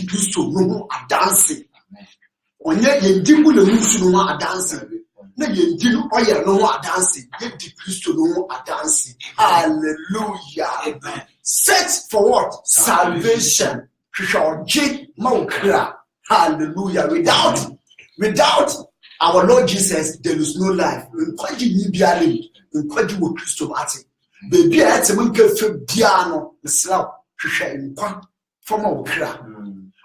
Christo no a dancing. Onye yendimu le nusu no a dancing. Na yendinu oya no a dancing. Yendi Christo no a dancing. Hallelujah. Amen. Search for what? Salvation. Hallelujah. Without our Lord Jesus, there is no life. Baby, I had some piano, the slap, from our crack.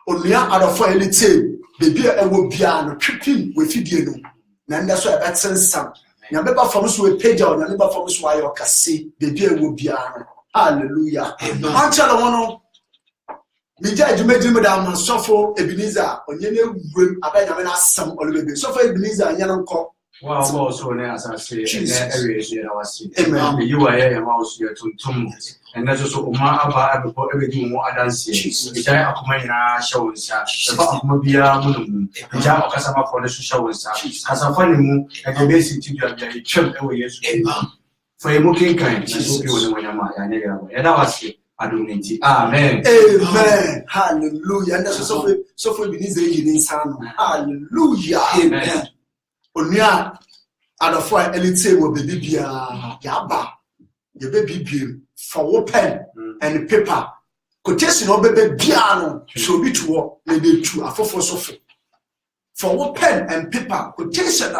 Only out of a little, baby, I will piano, tripping with you. And that's why I said some. Number from us will pay down, number from us why you can see, baby, I will piano. Hallelujah. Amen. Meja ejumedi madam sofo Ebenezer onyene wurem abanya na asam olubebe sofo Ebenezer anyana nko wa so ne asase na area so na wasi amen you are here ma so tuntum and so uma aba abeko ebedi mu adanse meja akoma nyina shawunsa eba akoma bia munum meja okasa ma for the shawunsa kasafa ne mu e be si tidua bia e twem e we Yesu for you king kind so bi woni wanyama ya nyega ya da wasi Adonai. Amen. Amen. Hallelujah. And that's so for Ebenezer in Sano. Hallelujah. Amen. Onia adafo elite wo baby yaba ye baby for pen and paper quotation no baby piano so bi to na dey tu afofo so for pen and paper quotation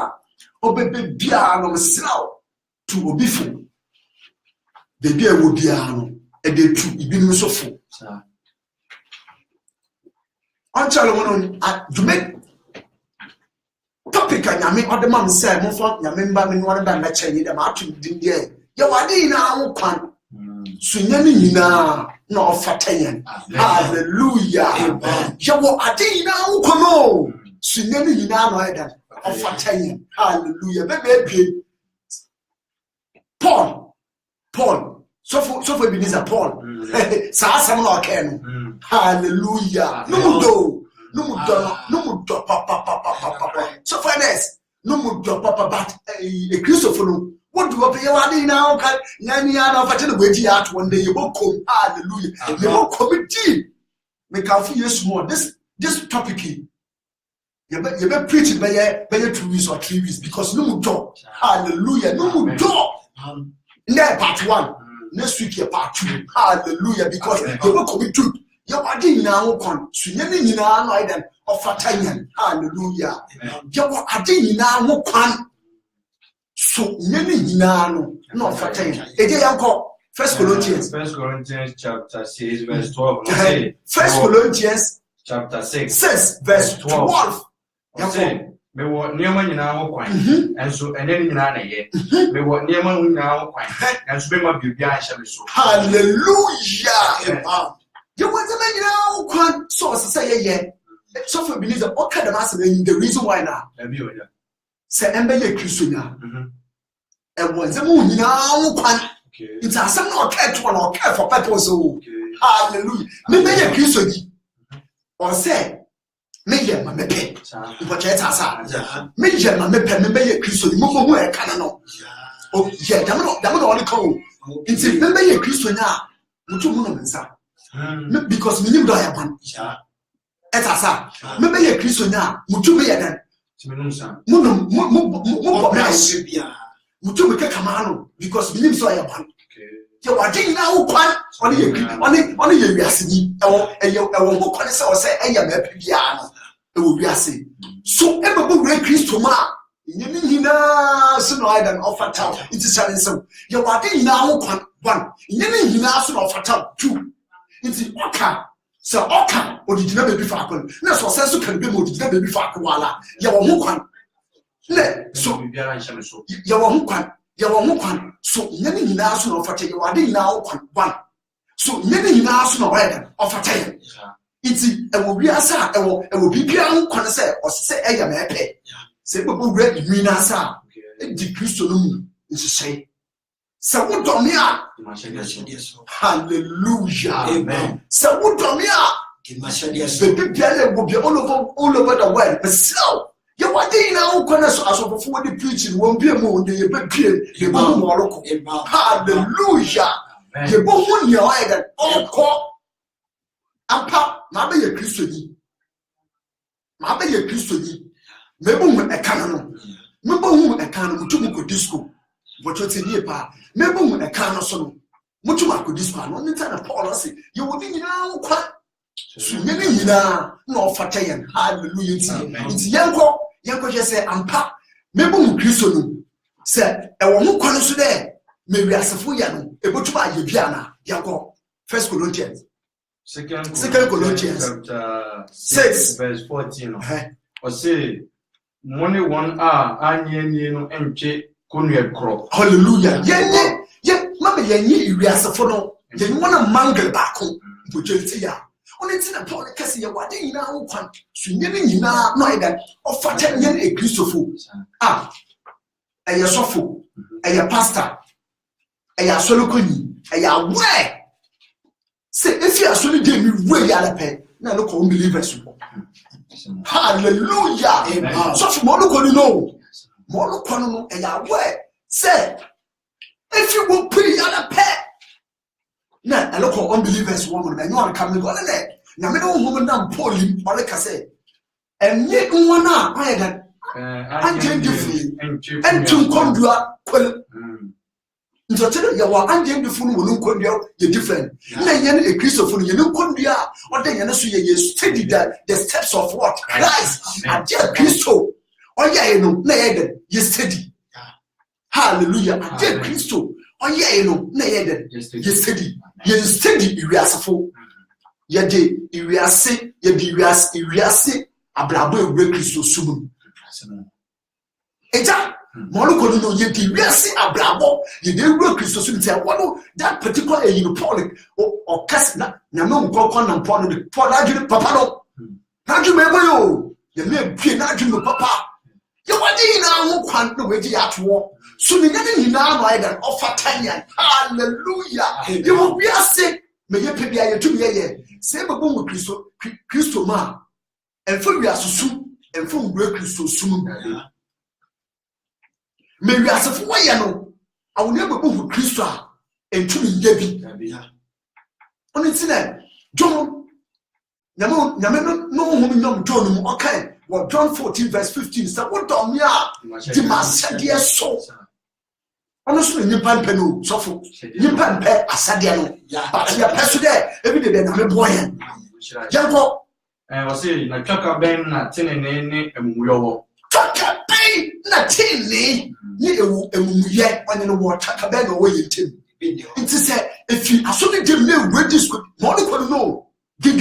o baby piano slow to obifu baby e wo piano e dey tu ibinu so fo anchalo wono jume topic anyame odema mse mo fo nyame mba me no da na chenye da ma atum din de ye wade na ho kwan sunya ni nyina na ofatayen hallelujah amen ye wo ade na ho kono sunya ni nyina no eda ofatayen hallelujah bebe Paul so for Ebenezer Paul sa asam na okeno hallelujah no mudo papa so finance no mudo papa but a Christopher no what do you pay wadi now kan nyani ana fate no weji at one day you go come hallelujah you go committee me can feel yes more this topic you be preach by 2 weeks or 3 weeks because no mudo hallelujah no mudo na part 1 next week part 2 hallelujah because you go committee your body now con sunyani nyina no iden ofatanyan hallelujah your body now kwan so nyani nyina no ofatanyan eje yanko 1 Corinthians chapter 6 verse 12 1 Corinthians chapter 6 verse 12 yanko me wo niema nyina ho kwan enso eneni nyina na ye me wo niema nyina ho kwan enso be ma bibia ahye me so hallelujah you want to make now kwan so say ye so for Ebenezer o ka da ma say the reason why now say embele Christian e won say mu nyina ho kwan it's asem na o ka to na o ka for purpose o hallelujah me be ye Christian o say me ye ma me pe ko che ta sa me ye ma me pe me be ye Christian mo mo e kana no o ye da mo no ko it's me be ye Christian a mutu mu no mensa because minim do ayaban etasa me be ye Christian a mutu be ye dan mo price mutu be kamano because minim so ayaban ye wade na wo kwan oni ye wiaseni ewo mo kwan se o se eya ma pia no ewo wiase so e be bo Christo ma nyina so no idan offer town it is challenge so ye wade na wo kwan one nyina so no offer town two it's oka so oka odijina baby fa akon na so sense kan be odijina baby fa akwala ya wo ho kwan le so biara nhye so ya wo ho kwan so nyina so no fata ya wade nyina wo kwan one so nyina so no wade ofata ya iti ewo biasa ewo bibia ho kwan se osese eya ma epe se bebo ready nyina sa di Kristo no mu nsese so what do me hallelujah amen so what do me the people all over the world but so you want to know when so before the preaching won't be more the be hallelujah you go on your head all call apa na be ye Christoni. Mabe ye Christoni. Mebo e kanano. Mebo e kanano mutumu ko disco. Bocho tenie pa. Mebo e kanano so. Mutumu ko disco no nta na Paul say ye wodi nyina kwa. Sunye ni nyina na ofata yen. Hallelujah. Nti yanko je say ampa. Mebo Christo no. Say e wo ho kwa no so de me wiasefo ya no. Ebotuma ye bia na yanko. 1 Corinthians. 2 Corinthians chapter 6 verse 14. Or say money one anye no enche konue kro. Hallelujah. Ye mama ye wiasefo no. Ye wanna mangle back home. Bojenti ya. Only thing that Paul can say, what they now want, swinging now, no, that of Fatan a Christopher. A Yasofo, a pastor, a Yasolokuni, a Yaway. Say, if you are solid, you way out of pay. Now look, unbelievers. Hallelujah. Amen. So for Molokono, no. Molokono, a Yaway. Say, if you will pay out of pay. Na a local unbelievers woman, and you are coming on it. Now, no woman down Pauline, or like I say, and yet one I had and to condua. So tell you what, and Jim the phone will look on you different. Then a Christopher, you look on you, or then you study that the steps of what Christ and dear Christo. Oh, yeah, you know, you study. Hallelujah, and dear Christo. Oh, yeah, you know, you study. You study Iriasafo. You de Iriase, you de Iriase, Abrabo Christo Sumu. Eja, Molokono, you de Iriase, Abrabo, you de Christo Sumu. What that particular Unipolic or Casna, Namon Gokon and Pond, Podaju Papano. Naju Mebo, you may be Naju Papa. You want in our one the way at war. Soon in now either offer Tanyan. Hallelujah. You will be a sick. May you pay a 2 year. Same a boom with Christo ma. And for we are so soon and from great Christo soon. May we ask for why I will never move with Christo and 2 years. On its name, John no woman, John, okay. Well, John 14 verse 15 said, what do you must dear soul? Honestly, you pan penu, so you pan pay a sadiano, but your person there every day. I'm a boy. Yanko, I was saying, like Chaka Ben, not 10 and Muyo. Chaka Ben, not 10, yet when you want Chaka Ben away in Tim. It is if you are so give me read this good, Monica, no, you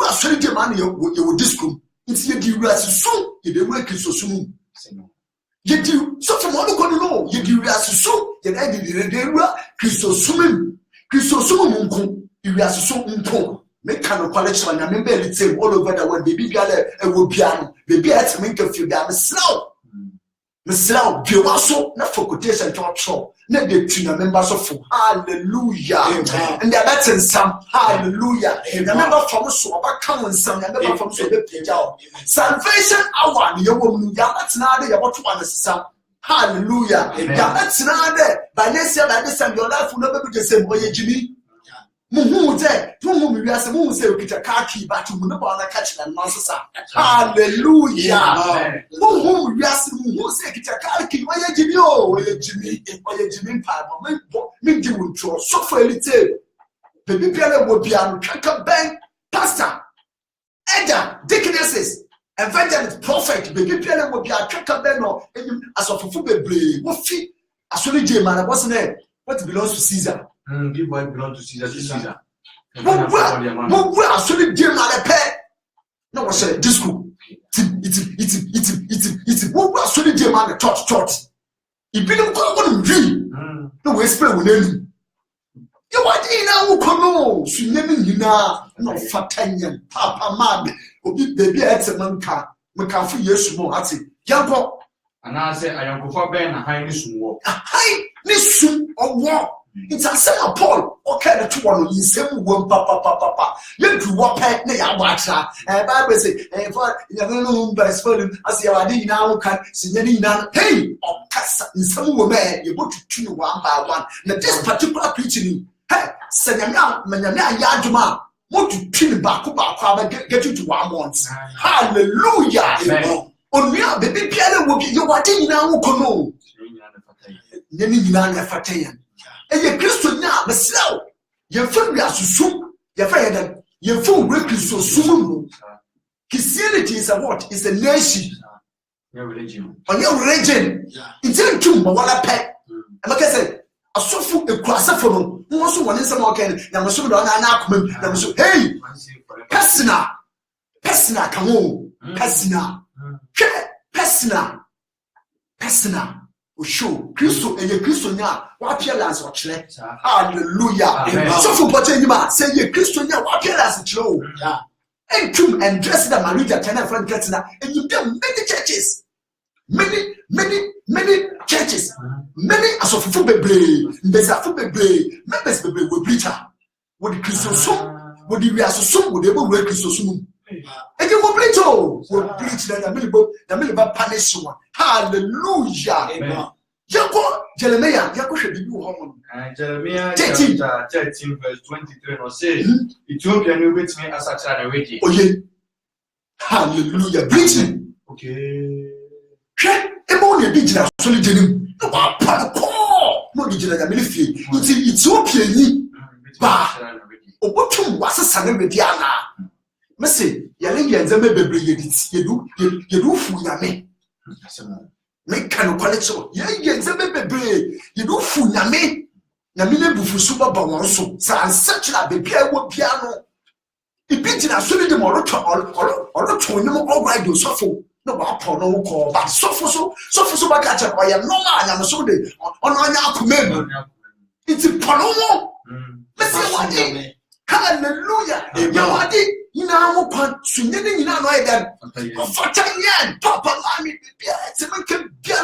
are so the money you will discount. It's yet you as soon you work so soon. Yet you so from all the no, yet you as soon, yet I did the Christo Summon, you as soon. Make kind of collection and remember it say all over the world, baby gala and will piano, baby at to make a few damn slow. Miss Slow, you also not for quotation talk show. Let the tuna members of hallelujah. And they're better some hallelujah. Remember from so about common some never from so the salvation hour, your woman, that's not there about 2 some hallelujah. That's not there. By next year, by this time, your life will never be the same way, Jimmy. Muhu there, we are some who say we get a car key, but you will not catch and nonsense. Hallelujah. Muhu, we are some who say get a car key, why you Jimmy? Oh, Jimmy Papa, me do control. So for a little, baby Piano will be on Chaka Bank, Pastor, Edda, Deaconesses, Evangelist, Prophet, baby Piano will be a Chaka Bank as of a football blade. What feet? I saw the J man, what's the name? What belongs to Caesar? Give what belongs to Caesar. What are so the dear man pay? No, what's it? Disco. It's what are so the dear man church. If you don't call one dream, no way spell with any. You want in our canoe, swimming in our no fatanian, Papa Mad, or baby at a manka, McCaffrey, yes, more at it. Yanko, and I say, I am for Ben, a high mission walk. Hi, listen or walk. It's a same Paul, okay, the 2 1 in same one, papa. You do what pet, nay, I watch her. And Bible say, and for you know, but it's for him, as you are now, can see now. Hey, or cast in some woman, you want to tune 1 by 1. Now, this particular preaching, hey, Senyam, Yajuma, want to pin back get you to 1 month. Hallelujah. Amen. On me, baby, Pierre will be your wedding now. Kono. Yenina Fatayan. And your Christian now, the slow. Your friend has to soon. Your friend, your phone working so soon. Christianity is a what? It's a nation. Your religion. On your religion. It's a tomb, but what I pay. And like I said, a sofu a crossafon, who also wanted some more can, Yamasu on Anakum, Yamasu, hey, Pessina, come on, Pessina, will show Christo and your Christo now, what your last watch. Hallelujah. So for Potanima, say your Christo now, what your last show. And tomb and dress the Marita Tana from Katsina, and you do many churches. Many churches, many as of Fubebre, there's a Fubebre, members will preacher. What the Christian soul, what the real soul, would ever work Christian soul. And you will preach all, will preach the middle punish one. Hallelujah. Jeremiah, you should be home. Jeremiah 13 verse 23 or say, Ethiopia knew with me as a child already. Oh, yeah. Hallelujah. Preaching. Okay. Ebony digital solid denim. No call. No digital ministry. It's Ethiopia. Bah. Obotum was a son of Diana. Messi, Yali and Zame Bebre, you fu yame. Make can collect so. Yali and Zame Bebre, you do fu yame. Namine Bufu Super Bawanso, such a baby piano. It beats in a solid or to all right, you suffer. No, no call, but so back at I am no man, I'm so on our command. It's a panomo. Let's see what it. Hallelujah. Yawadi, you know, swinging in our way that Fatanian, Papa Lami, it's a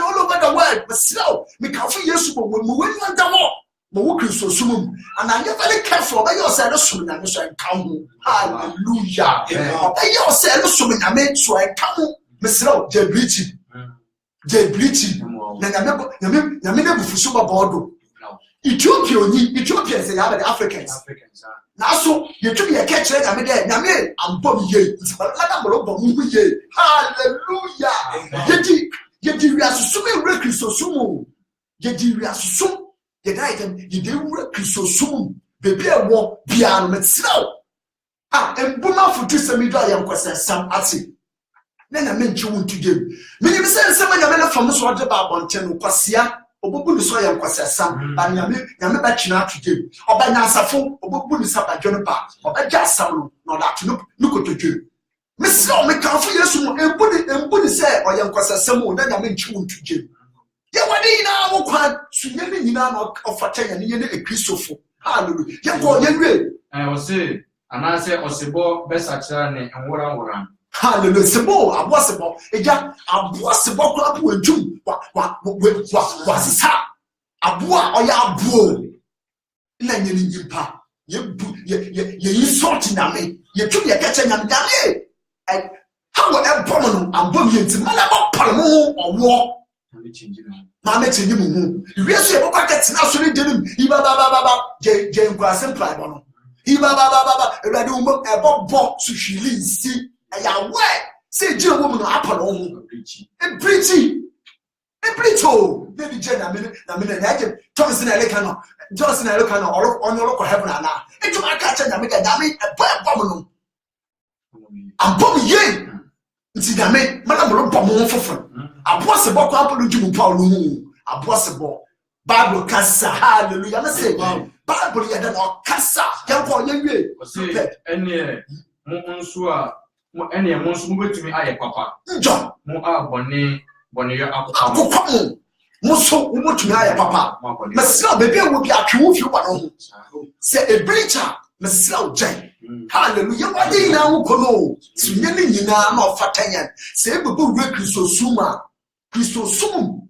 all over the world, but slow, because for years when we went on the war. Walking so soon, and I never very careful about yourself. Soon, I'm so I come. Hallelujah. About yourself, so I made so I come. Mr. J. Bleaching. Yamina Fusuba Bordo. Ethiopians, they have the Africans. Now, so you took me a catcher, I mean, I'm Bobby Ye. Hallelujah. Yet you are so many so soon. Yet you are so. You didn't work so soon. Baby, I walk piano with snow. And Buma for two semi dry and question some attic. Then I meant you want to give. Maybe send someone a man from the water about one ten Passia, or Bubu soy and question some, by Yammy Bachina to give, or by Nasafo, or Bubu Sapa John Park, or by Jassam, not that look at you. Miss Slow, make out for years and put it say, or young question someone, then I meant you want to give. Yawadi na wokwan sunyemi nyina na ofata ya ne Christopher. Hallelujah. Yako yenwe. I was say anase osebo besachira ne enwora. Hallelujah. Sebo abosebo. Eja abosebo kwa abu entum. Wa sisa. Abua oya abuo. Na nyeni nyimpa. Ye insult na me. Ye tum ye kacha nyam dame. How will bomb ambom yenti mala ba palmo owo. Mamma to you, you see a pocket now, so didn't he baba Jane Grass and Plybono. He baba, a bob to she leads, see, a young way, say, Jill woman, apple, and preachy, and preacho, Lady Jen, a minute, Thompson, Elecano, Johnson, Elecano, or on your local heaven, and now, into my catch and I make a damn bomb. I'm bomb ye. See, that made Madame Pomon for fun. A possible couple to Paul, a possible Bible Cassa, hallelujah. I say, Bible, you don't Cassa, young boy, you any Monsua, any most move to me, I papa. John, Moa Bonnie, Mosso, who would to me, papa. Monsieur, baby will be a true few one. Say a bleacher, Monsieur Jane. Hallelujah. What do you now know? Swinging in our Fatayan. Say, we will work Christosum.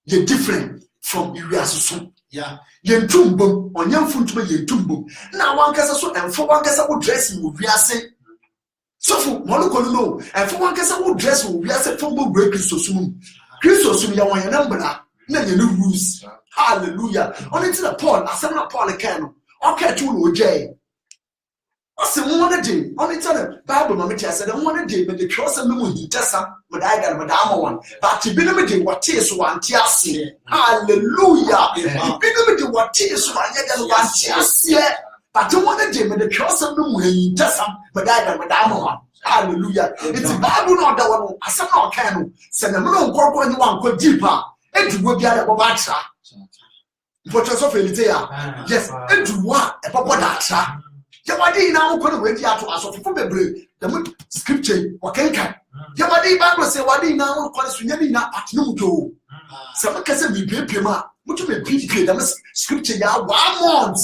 You're different from Uriasum. Yeah. Yen tumbo on young foot to ye tumbo. Now one cassa so and for one cassa would dress you with Riase. So for one no, and for one cassa would dress with Riase tumbo break Christosum. Christosum, you want your number now. Then you lose. Hallelujah. Only to the Paul, I send a Paul a canoe. Okay, to Jay. I say one day, only tell them, Bible, Mamma, I said, one day, but the cross and no he does some, but I got Madame one. But to be limited what is one tiasi. Hallelujah. Be limited what is one tiasi. But to one day, but the cross and no he does some, but I got Madame one. Hallelujah. It's the Bible not that one. I said, no, can send a little cork when you want to go deeper. And will be at a babacha. But yourself, yes, and to what a papa. Yabadi now could wait to us of the scripture or can't. Yabadi Bible say, Wadi now calls Yamina at no to. Some can be pima, which may preach the scripture ya 1 month.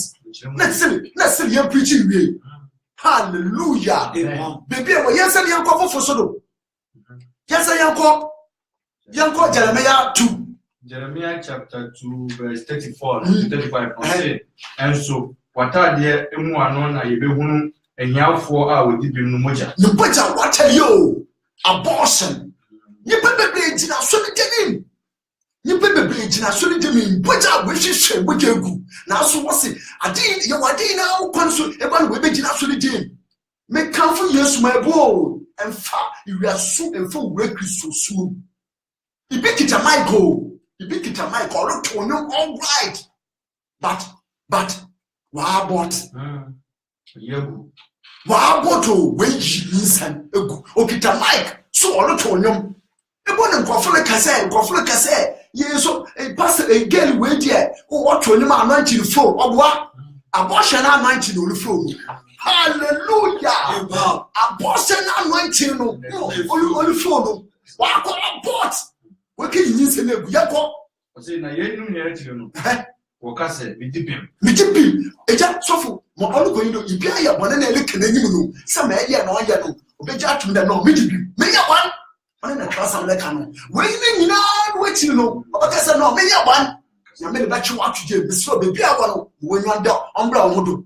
Let's say you're preaching me. Hallelujah. Baby, yes, I am called for solo. Yes, I am called Jeremiah 2. Jeremiah chapter 2, verse 34 to 35. And so. What are the Emuana, Yebehunu, and Yafo are with the Bimuja? The butcher, what tell you? Abortion. You better be in a solid game. You better be in a solid game. Butcher wishes with you. Now, so what's it? I did you are now console everyone will be in a solid game. Make come for years, my boy, and far you are soon and full work so soon. You beat it a Michael. You beat it a Michael. Look to know all right. But. Wa bought to wage insan okita Mike so all to nyom e bon nkofo kase yeso e pass a girl we there o what to nyom anointing phone oboa abortion anointing no phone hallelujah abortion anointing no on phone wa ko abort we can insan egu yakọ o say na yenum ne retire no Wakase, Midipim. Eja sofu, mo oluko yindo ibia ya bone na ele kenanyim no. Se ma ye na oya no, obeja atum da no midipim. Me ya wan. One na class am leka no. We ni nyina wechi no. Obakase no me ya wan. Na me ba chi watu je bi so be bia no. We nyanda ombra omodo.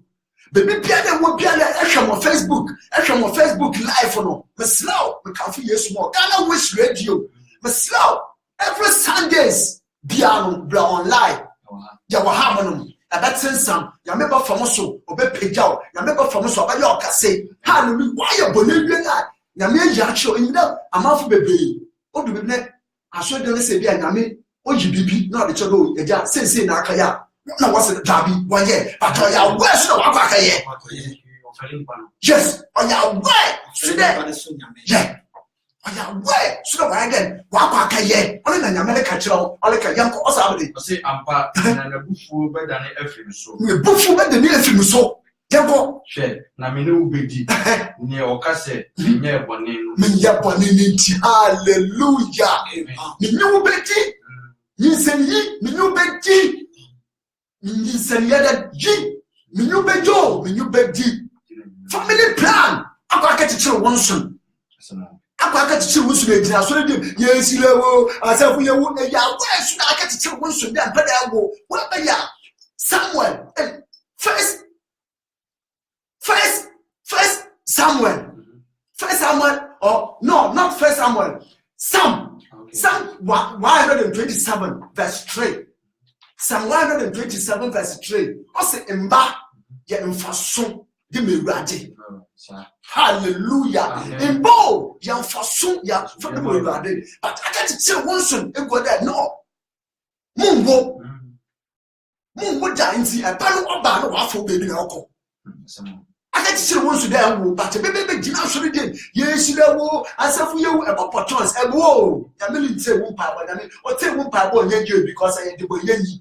Baby bia de wo bia na ehwe mo Facebook live no. Me slow, me kan fi Yesu mo. Ghana Wish Radio. Me slow. Every Sundays bia no bra online. Ya wahamonum abaten sam ya meba famoso obepegyaw ya meba famoso abaya okase hallelujah why bonedwe na ya me ya cho nyina amafo bebre odu bebne aso de se bia nyame oyi bibi na ode chodo eja sense na aka ya na wase dabi waye but ya west na wakwa aka ye yes oya we so de yeah oya we so de again wakwa aka ye oni na nyame le ka kiro ole ka yanko osabede say ampa na bufu beda ne afim so me bufu beda ne afim so yanko she na me ne ubedi ne okase nye bone no me ya bone ni ti hallelujah me ne ubedi yinsenyi me ne ubedi yinsenyi da ji me ne ubejo me ne ubedi family plan akwa ka tichiro wonson akwa tichiro wonson e jina so de yesilewo asafu yewu e ya wesu na aka tichiro wonson de ampada yawo wa ba ya Samuel first Samuel or no not first Samuel Psalm 127 verse 3 Psalm 127 verse 3 o se mba ye mfaso de mewurade hallelujah imbo ya mfaso ya fode mewurade but aka tichiro wonson e go there no mumbo da nti eba no oba no wafo bebi na okọ aka tichiro wonson there wo but bebe gina so de yesilewo asafu yewu ebopotons ebo ya milite wo pa ba na me o te wo pa ba onye je because I dey bo yenyi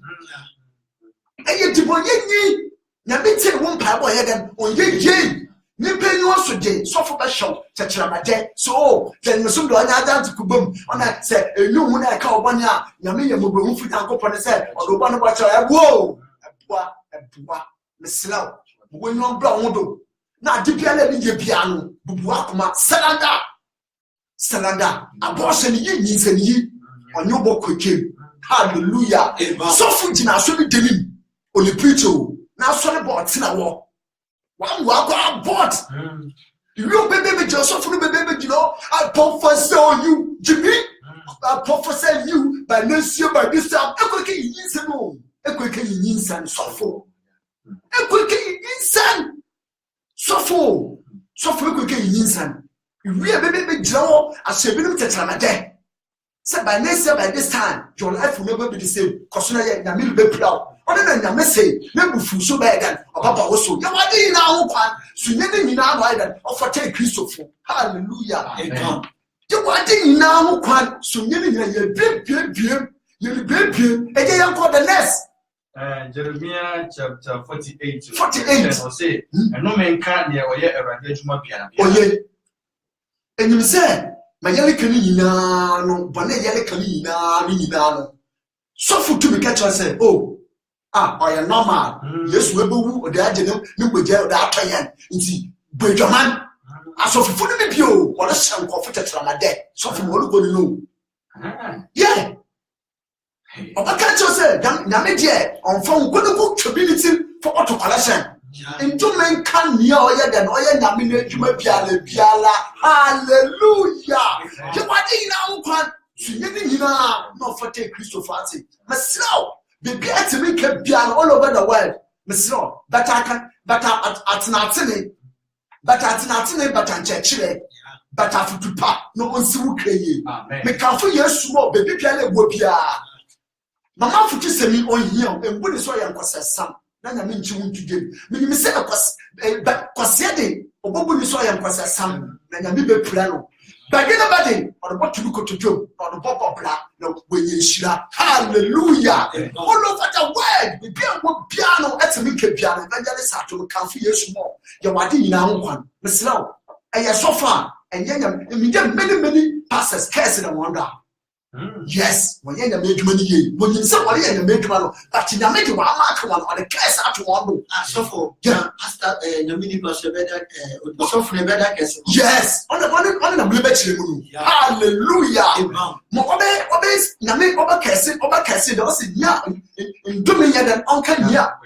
na me te wo pa ba ye dem onye je ni penyo so de sofo ba show chechiramaje so then me so do anya adanti kubom ona se enyu hu na ka obonya na me ye mobo fu tankopon se odoba no ba cha ebo me slow wo nyo bra wodo na dipia na bi je bia no bubu akoma salanda abortion yi nyinsani onyo bokokem hallelujah sofo jina so bi denim oli preacher na so le bot na wo one walk bot you baby Joseph no baby you know I prophesy on you Jimmy I prophesy you by next year by this time ekweke yinsan no ekweke yinsan sofo ekweke yinsan So we can insan. We are baby draw as a bit of tetramade. So by this time, your life will never be the same. Because now you're a bit proud. Other than your message, never fool so bad. Papa also, you are in our one. So you never in our island of a take Christopher. Hallelujah. Amen. You are in our one. So you never you're baby, and called the nest. Jeremiah chapter 48. 48. Say, and no man can't near or yet around my piano. Oh, yeah. And you say, my yellow canina, no, but a yellow canina, so for to be catch and say, oh, I am normal. Yes, we will, the adjutant, no, we get that client. See, break your man. As of food in the pew, or a son comforted from my dead. So from what you know. Yeah. I can't just say, Namidje, on phone, good community for auto collection. Into men can near than oil nominate you piala. Hallelujah. You are in our one. You not for take Christopher. Maslow, the beer to make a piano all over the world. Maslow, but I can, but at Natine, but I'm church. But I have to pack no one so crazy. Make out for your small baby piano will be. Mama futi semi on here and what is why I'm sam. Then I mean to game. Me say but kwasiade obobu ni so I am sam. Then I be piano. But anybody or what to look to do or the pop bla no when you shira. Hallelujah. All over the world we piano at me piano evangelist at to come for years more. You wadi na one. Miss Law. And so far and many pastors curse in wonder. Yes, when you're made money, when you somebody and make money, but you make one mark one on the case at one. So for Pastor, the mini plus better, so for the better case. Yes, on the blue. Hallelujah. Mobe, Name over Cassie, those in ya in Dominion and Uncle Ya.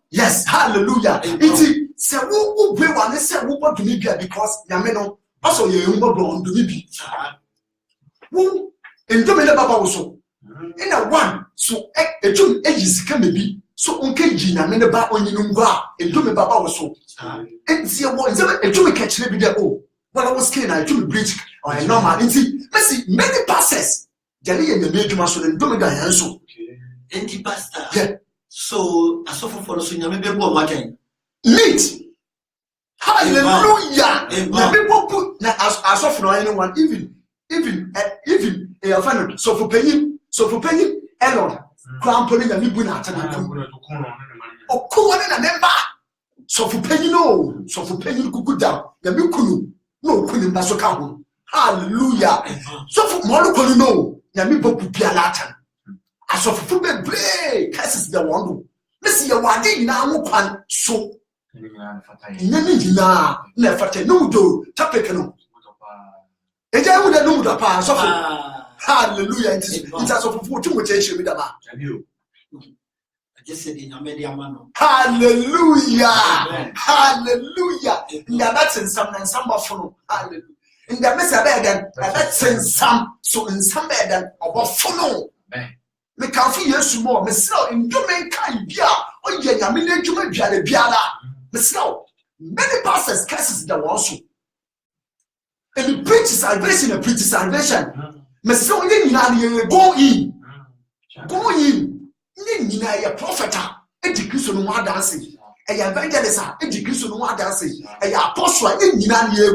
Yes, hallelujah. It's a who be one, it's a who want to be because Yameno. Also, you don't do me. Who in Dominion Baba also in a one so a two ages can be so okay. Gina, many back on you in Dominion Baba also. And see a one, a two catch me there. Oh, well, I was scared. I took bridge or a normal. And see, many passes. Jali and the major muscle and Dominion also. And the pastor. Yeah. So I suffer for the maybe one again. Meet. Hallelujah. People put as of anyone, even a fan. So for paying, Elon, cramping and Libuna. Oh, cool, and a member. So for paying, no, so for paying, good down. The Bukunu, no, couldn't Basoka. Hallelujah. So for Moluko, no, Yamibo Pialatan. As of football play, cases the one. Miss your wedding now, one so. Nemina, never no do, Tapekano. And I would have known the pass of hallelujah. It's as of food too much with the man. I just said in a media man. Hallelujah. Hallelujah. That's in some and some buffalo. Hallelujah. In the mess of bed, that's in some, so in some bed of buffalo. Me can feel yes more. Me slow in domain kind bia. Oh yeah, I mean to me biala. Me slow. Many pastors curses the also. And the preach salvation and preach salvation. Me slow in go in. Go in. Ni a prophet. E decrease no more dancing. E evangelist. E decrease no more dancing. E apostle. Ni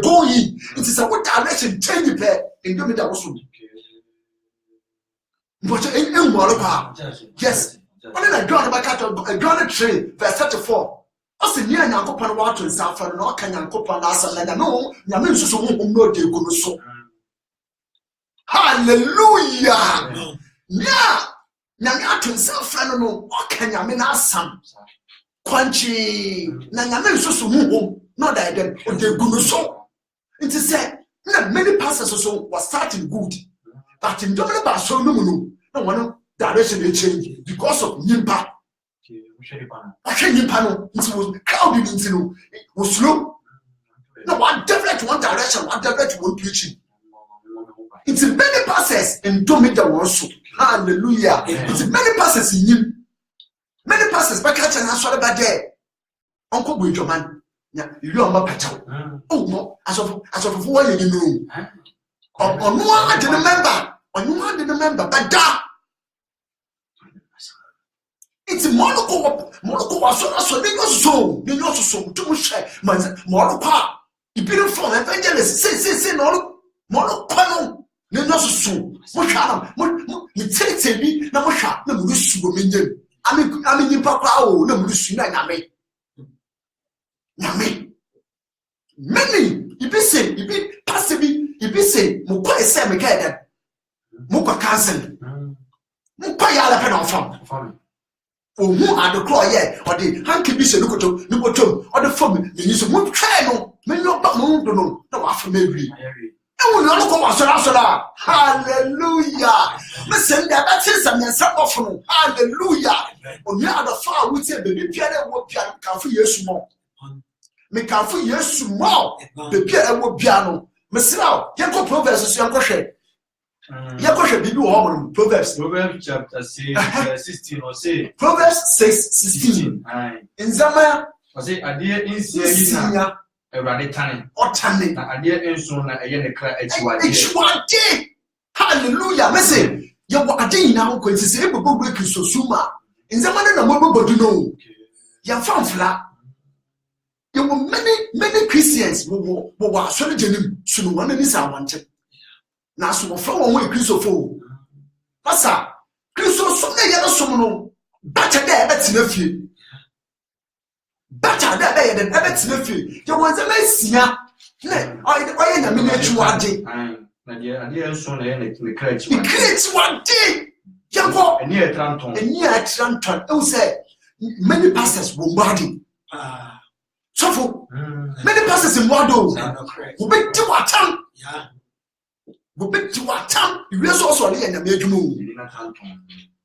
go in. It is a what direction change in domain also. But in yes. Only I draw the John 3, verse 34. I said, near Yankopan water in South and not can Yankopan last and no, Yamin so no de Guruso. Hallelujah. Yeah, Yangatin South and no, what can Yamin ask some? Quanchi, Nangamin so not that de Guruso. It is said, many pastors also was starting good. But in Dominic Basso, no one direction they change because of Nimpa. I can't Nimpano, it was crowded into it was slow. No one definitely one direction, one direction one preaching. It's many passes in Dominic also. Hallelujah. It's many passes in him. Many pastors back at and answer about there. Uncle with your man. You are my better. Oh no, as of what you know. On one I didn't remember. On one didn't remember, but that it's a Monaco so they know so too much Monaco. You been from evangelist say no Monaco. Ne no so mo hwa mo ni tete bi na mo hwa na mo rusu go menjem ami nipa kwa o na mo rusu na nyame many ibi say ibi pass bi ibi say mo kwa ese me ka da mo kwa cancel mo kwa ya la pe na fam ohu adokro ye odi hanki bi se nukoto odi fam ni so mo twa no me no ba mo do no na wa fa mewi hallelujah. Listen, that is a mess of hallelujah. On the other far, we say, baby, Pierre, what piano can for years more. Make can for years more. The Pierre, what piano. Miss Lau, Yanko Proverbs, Yanko Shed. Yanko Shed, you do Proverbs. Proverbs chapter 16 or say. Proverbs 6:16. In Zama, I say, a dear in senior. Everybody turning or turning. I dare answer na a cry H1. Hallelujah. Listen, you are a day now going to say, but go break so suma. In the manner of what you know, you're found flat. There were many Christians who were soldiering soon one of these I wanted. Now, so from one way, Christopher. Passa, Christopher, so they are someone better there, that's enough. Better that than ever to feel. You want a nice year. I am a miniature one day. I dear son, the crutch. The crutch one day. You go a near Tranton. A near Tranton. Oh, say many pastors will body. So many pastors in Wado will be to our town. Will be to our town. You will also in the major moon.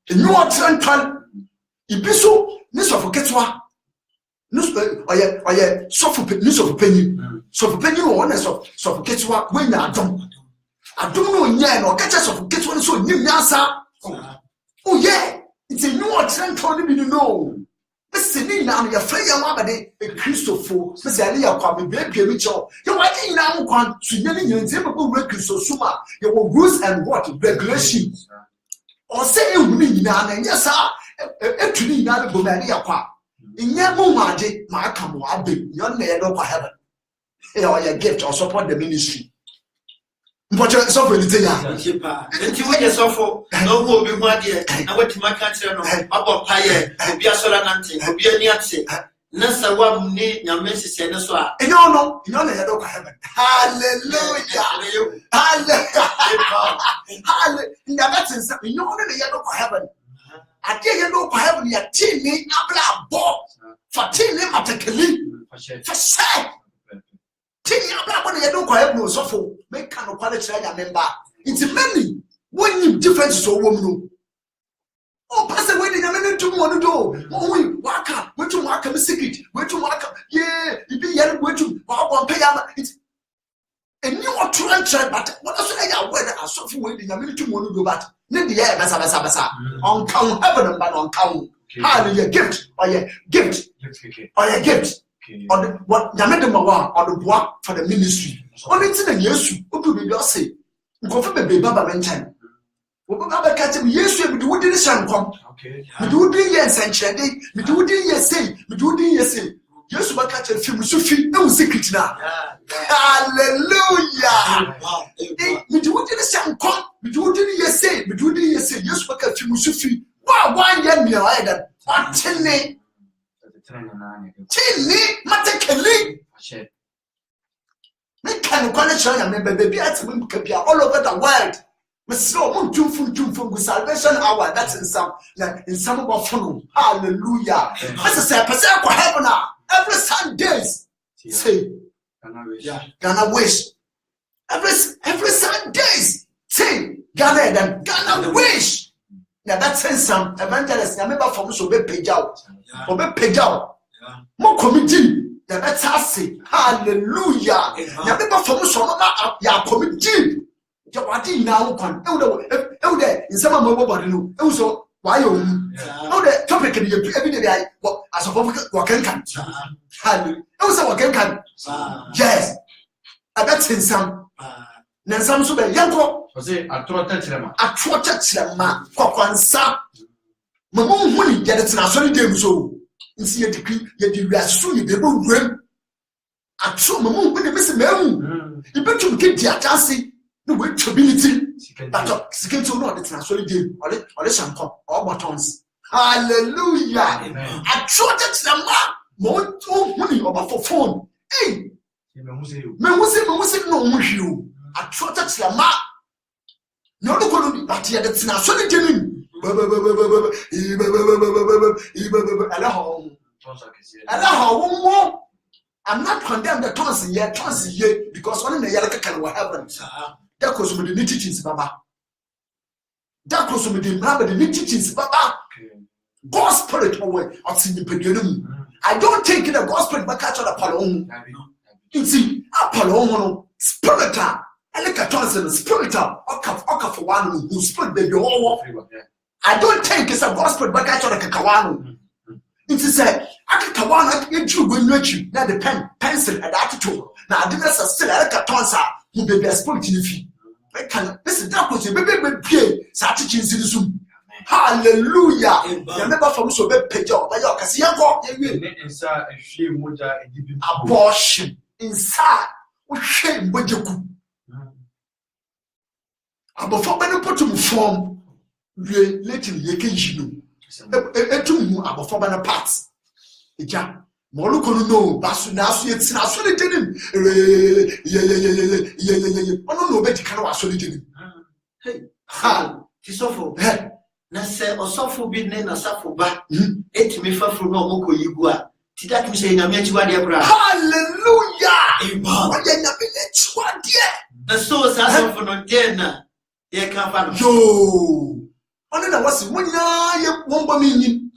And you are Tranton. If you so, this of forget what. Oye suffer penny one suffocate when you are dumb. I don't know yeah no catch us suffocate one so you answer. Oh yeah, it's a new trend to be know. Listen now your friend your mama a Christopher Mr. Elia kwame baby me cho. You watching now kwan to nyani nyenze people work Christo suma. You rules and what regulations. Or say you ni na yes sir. Etuni na go na ya kwa. In your mumadi, my come what be your name of heaven. Or your gift or support the ministry. But you're so really tell you. And you wait so no more be one year. I went to my country about Paya, be a solanante, be a niace. Nasa one need your message and so on. And no, you know the head of heaven. Hallelujah. Hallelujah. That's in something. You know the head of heaven. I dare you know heaven, your team, Abla Bob, for team, Matakali, for say. Team Abla, when you don't have no suffer, make kind of quality member. It's many when you different so woman. Oh, Pastor, when you are to one do. Oh, we walk up, where to mark a secret, where to mark up. Yeah, you be yelling, where to walk pay. It's a new try, but what else I wear a soft way in a minute to one do that. Maybe yeah, basa. On count heaven and on count. Hallelujah, gift or your gift or your gift. On the what Yamedamawa or the bois for the ministry. Only thing and yes, who could be your say? Confirm baby Baba mention. Baba catch him, yes, we do the sun come. We do the yes and shady, we do the yes say, we do the yes say. Yes, we catch a few Sufi, no secret now. Hallelujah. We do the sun come, we do the yes say, we do the yes say, yes, we catch a Sufi. Wow, one year me either. What Tilly? Matakali. Make kind of connection, I remember baby at all over the world. We saw with salvation hour. That's in some of our phone. Hallelujah. As I say, heaven every Sundays. Say, Ghana wish. Every Sundays. Say, Ghana wish. Now that's in some evangelists. I remember from so be page out. Or be page out. More committee. Now that's us. Hallelujah. I remember from so no ya committee. You are now one. In some of my body, no. Also, why you? How the topic can be every day? What as a what can hallelujah. Also what can yes. And that's in some. Then some so be yanko. Say I thought that I thought that ma kwakwansa. Mamu huni ya de na so ni dem so. Nsi ye decree ye di wiasu ye be wurem. Atso mamu huni me se mamu. You bet you get the atasi. No ability. But second no the transfer game or the shampoo or buttons. Hallelujah. I thought that the man more money over for phone. Hey, me who say no you. I thought that the man no look but here the transfer game. I'm not condemned the tons here because only the yellow can happen. That goes with the teachings, Baba. That goes with the teachings, Baba. God's spirit away. I've seen the pedium. I don't take the gospel back at the Palom. You see, a Palom, spiritual, and like a thousand spiritual, or for one who split baby all. I don't think it's a gospel back at the Kakawano. It is a Akawana into when you now the pencil and attitude. Now, I didn't still like a tonsa who be a spirit in the feet. I can listen that was a baby pay such a chance in the Zoom. Hallelujah. You never from so bad pay job by your Cassiaco inside a shame with abortion inside with shame with your good. About for many put to form relating Yakin a tomb about for many parts. Yeah. Moluko no basu na aso yeti na aso le denim ono no be dika na aso le denim hey ha tisofo na se osofo bi ne na safo ba etimi fafro no moko yigu a ti that me say na me chiwade akura hallelujah amen what ya na me chiwade the so safo no den na ye kan fa no yo ono na wasi munya ye womba mi nyin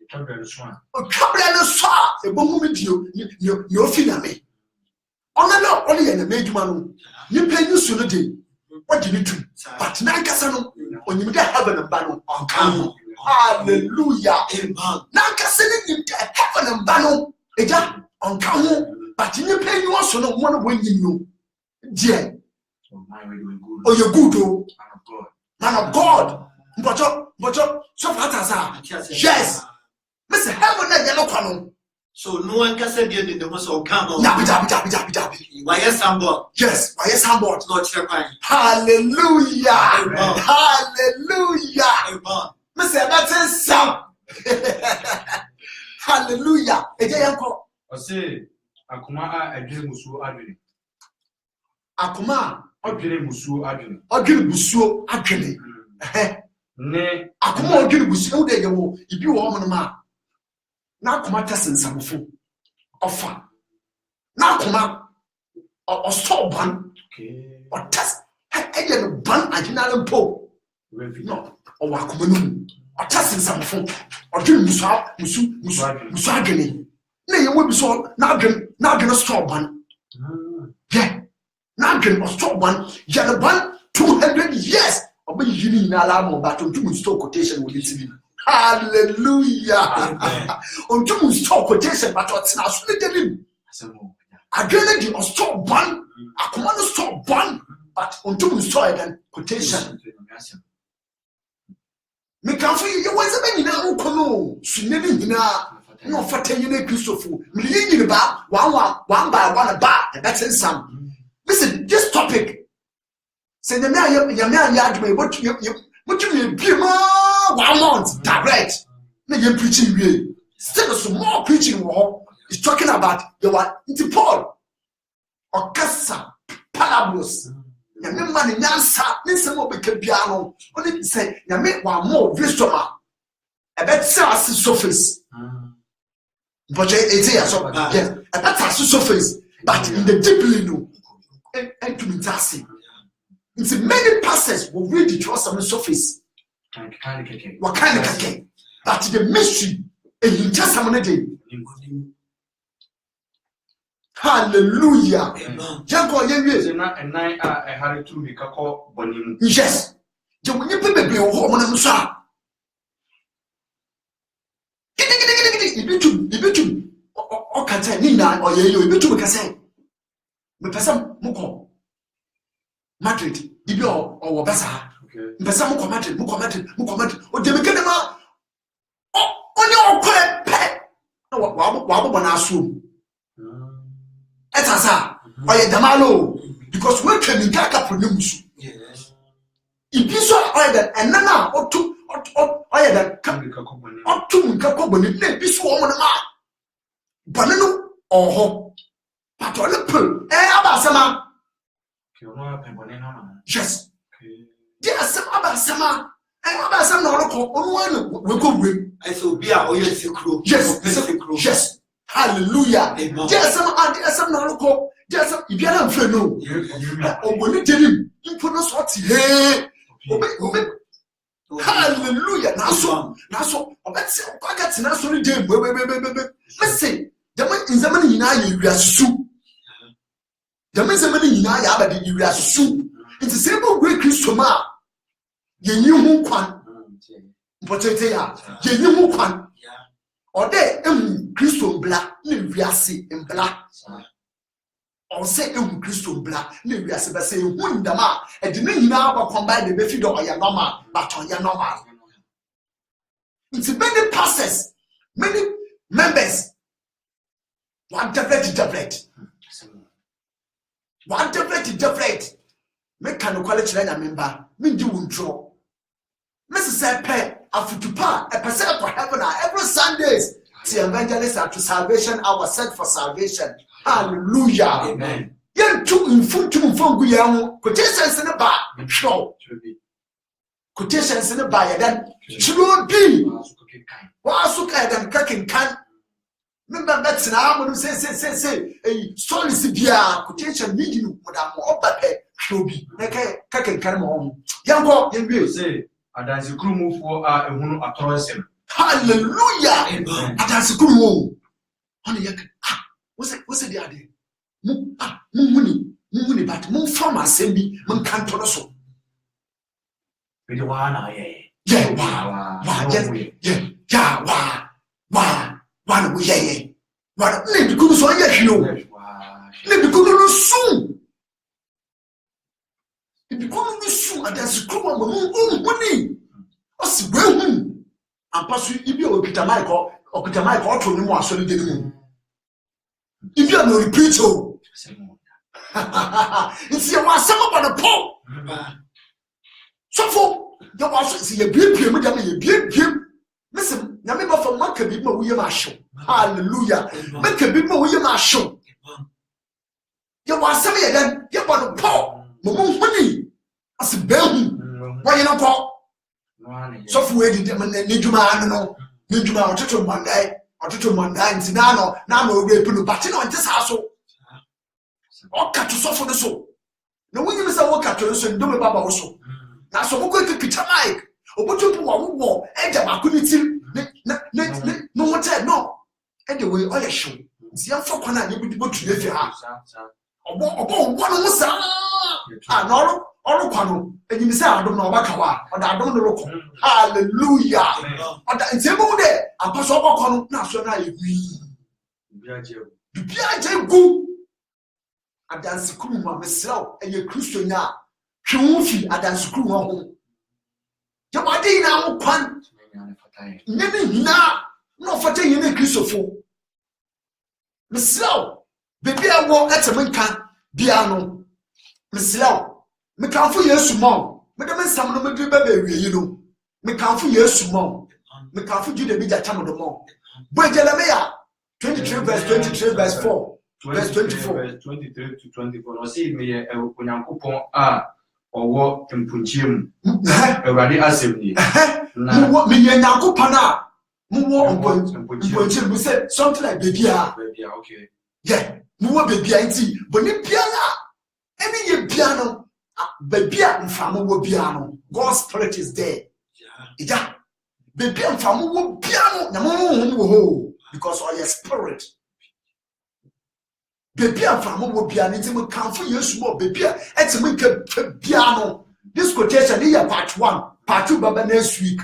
Kabla no so e bomu video ni ofina me ona no only na meduma no ni penyu so no de what did you do but na nkasa no onyim de heaven and ba no onka hallelujah amen na nkasa ni nim de heaven and ba no eja onka ho but ni penyu so no mo no wonyim no je oh you good oh man of God but so far yes Mr. Heaven na yellow kwano. So no one can say the most of come. Why yes sambo? Yes, why yes sambo? Not your kind. Hallelujah. Hallelujah. Mr. That's Sam. Hallelujah. Eje yanko. Ose akuma adwene musuo adwene. Akuma adwene musuo adwene. Adwene musuo adwene. Ne akuma adwene musuo de yewo ibi wo mo no ma. Na akuma tesen samfo. Ofa. Na akuma o so ban. Okay. O test. Eje no ban adwene mpo. No. O wa akuma no. O tesen samfo. Adwene musuo adwene. Na yewo bi so na adwene so ban. Yeah. Na adwene so ban. Ya the ban 200 years. Obe yini na la mo ba to store quotation with it. Hallelujah. Onto store quotation but what's na so le dem. Adwene di store ban, akoma no store ban, but onto store again quotation. Me kan so ye wanze be nyina nkono, sunne bi nyina no fata nyina Christopher. Me nyina ba one by one ba, that's in some. Listen, this topic say the man yard me what you be 1 month direct. Na you preaching we. Still some more preaching war is talking about the one into Paul. Okasa parables. Ya me man nyansa, me se mo be kabiano. Only say ya me one more wisdom. E bet say as surface. But it is so yes. E bet as surface, but in the deeply no. And to me that's it's many pastors will read the trust on the surface. What kind of cake? But the mystery in just some day. Hallelujah. Yes. You will never be a woman. ibitum o kata ni na o ye yo ibitum ka say me pesa moko Madrid ibi o wo besa mpesa moko Madrid o de me kenema onye okwe pe wa na aso etasa o ye damalo because when can you get up from musu yes ibiso o ye that enana otu o ye that otu nka koboni na biso o mo na ma bonenu oho but o le pe abasama yes yes abasama abasama na oroko onu we go we so be a oye sekro yes hallelujah yes am na oroko yes ibiara mfre no oboni terim impono so ti he obe hallelujah na so obetse kwagati na so ni dem message dem nzamani nyina ye wiasusu dem nzamani nyina ya abade wiasusu nti se bo gwe Kristo ma yenyi hu kwan mpotete ya yenyi hu kwan ode Kristo bla ni wiase mbla onse Kristo bla ni wiase ba se hu ndama e de nyina ba kwamba de be fi do oya normal but oya normal it's many pastors many members one different make can quality na member me di wundro Mrs. Sepe afutupa a person for heaven every Sundays the evangelists are to salvation our set for salvation hallelujah amen yen tu mfungu yamu quotations in ba show quotations in ba ya dan chiro bi wa su ka dan kakin kan member that's na am say stories bia quotation need you modam obape shobi neke kakin kan mo yanko yenwie say adansi kurumufo a ehunu atorosem hallelujah adansi kurumo on yak what's the idea muni but mun from assembly mun kanto so we do wana ye wa we ye wa ne bi kunu so ye hio ne bi kunu no sun ibi kunu no sun adansi kurumo muni osi wehu ampasu ibi okita mic oto ni mu aso ni de ni ibi a no repeat o it's your wasam about the pop so for your was see ye biem me dem ye biem listen na me ba for maka bi ma wo ye ma show hallelujah maka bi ma wo ye ma show your wasam ye den ye ba no pop mo huni as behu wa ye no pop so for we did ni djuma no ni djuma ototo mandai nti na no we punu bati no nti sa so o ka to so for so na wonyi me say wo ka to so ndo me baba wo so na so wo ko kikita mic obotu pu wo eja makuniti no what no anyway all your show nti am for kwana ye bi botu efi ha obo no musa no oro kwano enyim se adom na obaka wa oda adom no roko hallelujah oda ntemu de apaso obako no na so na yewi biaje gu adansi kuru ma mesraw eye Kristo nya hwufi adansi kuru ho je wade na mo kwan nyene na no fata yene Kristo fo mesraw bebi awo etemenka bia no mesraw me kanfo Yesu mom me dem nsam no me dri ba bewie no me kanfo Yesu mom me kanfo Jude bi jata mo do mom bo Jeremiah 23 verse 4 verse 24 verse 23 to 24 no see me onyankopon a owo mpunchiem Ewurade assembly na mo me nyankopon a mo wo mpunchiem we say something like baby okay yeah mo wo baby anti boni biara eni ye biara baby mfamo wo biano God's spirit is there yeah baby mfamo wo biano na mo ho because all your spirit baby mfamo wo biano nti mo kanfo Yesu mo baby eti mo nke biano this quotation here part 1 part 2 baba next week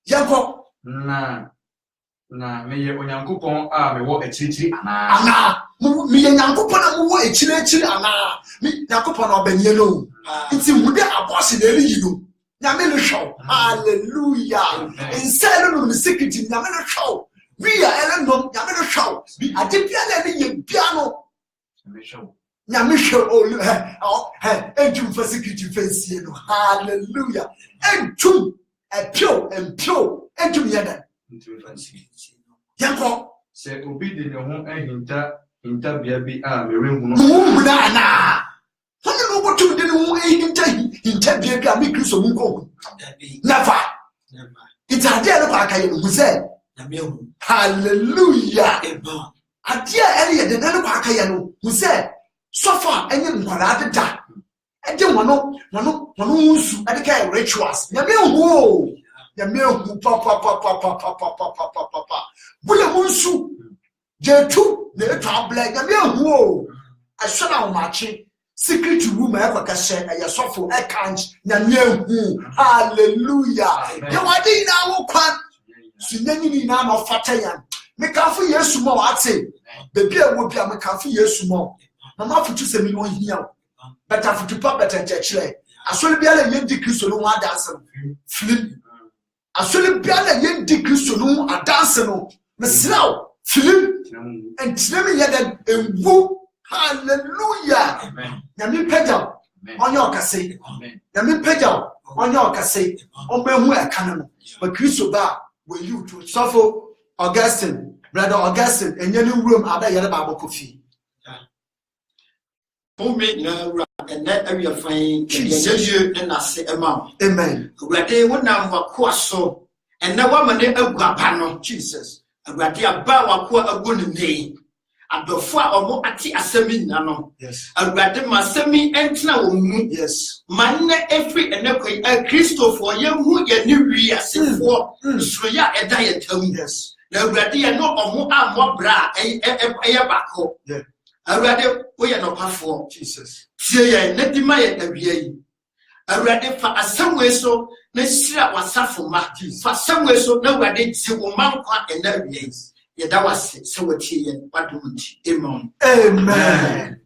yanko na Na me ye onyankopon a me wo ekyirikyiri ana. Ana. Me ye nyankopon na mo wo ekyirikyiri ana. Me nyankopon na obanye no. Nti mude abosi na eri yido. Nyame no show. Hallelujah. Inside no secret nyame no show. We are element nyame no show. Bi ade bia na ye bia no. Nyame show. Nyame show entum for secret fancy no. Hallelujah. Entum pure entum yeda. Yanko se obi de ne ho hinta bia bi a merenhu no. Mu na. Hono no botum de no hinta bia bi a me Kristo mu ko. Never. It's a day no aka ye hu se. Hallelujah. Ade a ele de no aka ye no hu se so far enye nkwara adeda. Ede wono nsu ade ka rituals. Nyame hu. Nyame hu papa. Buya munsu jetu na eto abla nyame hu o. Asona o machi secret room e kwa kase e yesofo e kanch nyame hu. Hallelujah. Ye wade na wo kwan sunyanyi ni na no fata yan. Me kanfo Yesu mo wate. Bebi e wo bia me kanfo Yesu mo. Mama futu se mi won hia. Better futu pa better chechire. Asole bia la yendi Kristo no wa dance. Flip. Asole bia la yendi Kristo no adanse no. Mesraw Philip and Timmy Yadan and woo. Hallelujah. Amen. Yami Pedal on your cassette. Yami Pedal on your cassette. On who a canon. But Christo Bar will you to suffer Augustine, Brother Augustine, and your new room at the Yellow Coffee. Who made no and that area fine Jesus and I say a mom. Amen. Where they would now walk so and no woman ever guapano. Jesus. Awurade aba wakɔ agu ne nei adɔfo a ɔmo ate asɛmi nna no awurade ma asɛmi ɛntena wɔ mu ma nnɛ ɛfiri ɛnɛ kɔi Kristofoɔ yɛhu yɛne wi asefoɔ nsoroyɛ a ɛda yɛ tam na awurade yɛ no ɔmo ammɔ bra a ɛyɛ baako awurade woyɛ nɔpafoɔ tie yɛn na di ma yɛ awia yi awurade fa asɛmwe so na hyira wasafo ma fa asɛmwe so na awurade ti wo mankwa ɛna awia yi yɛda wase sɛ wɔtie yɛn wadom nti amen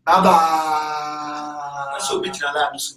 bye bye so bi tira la so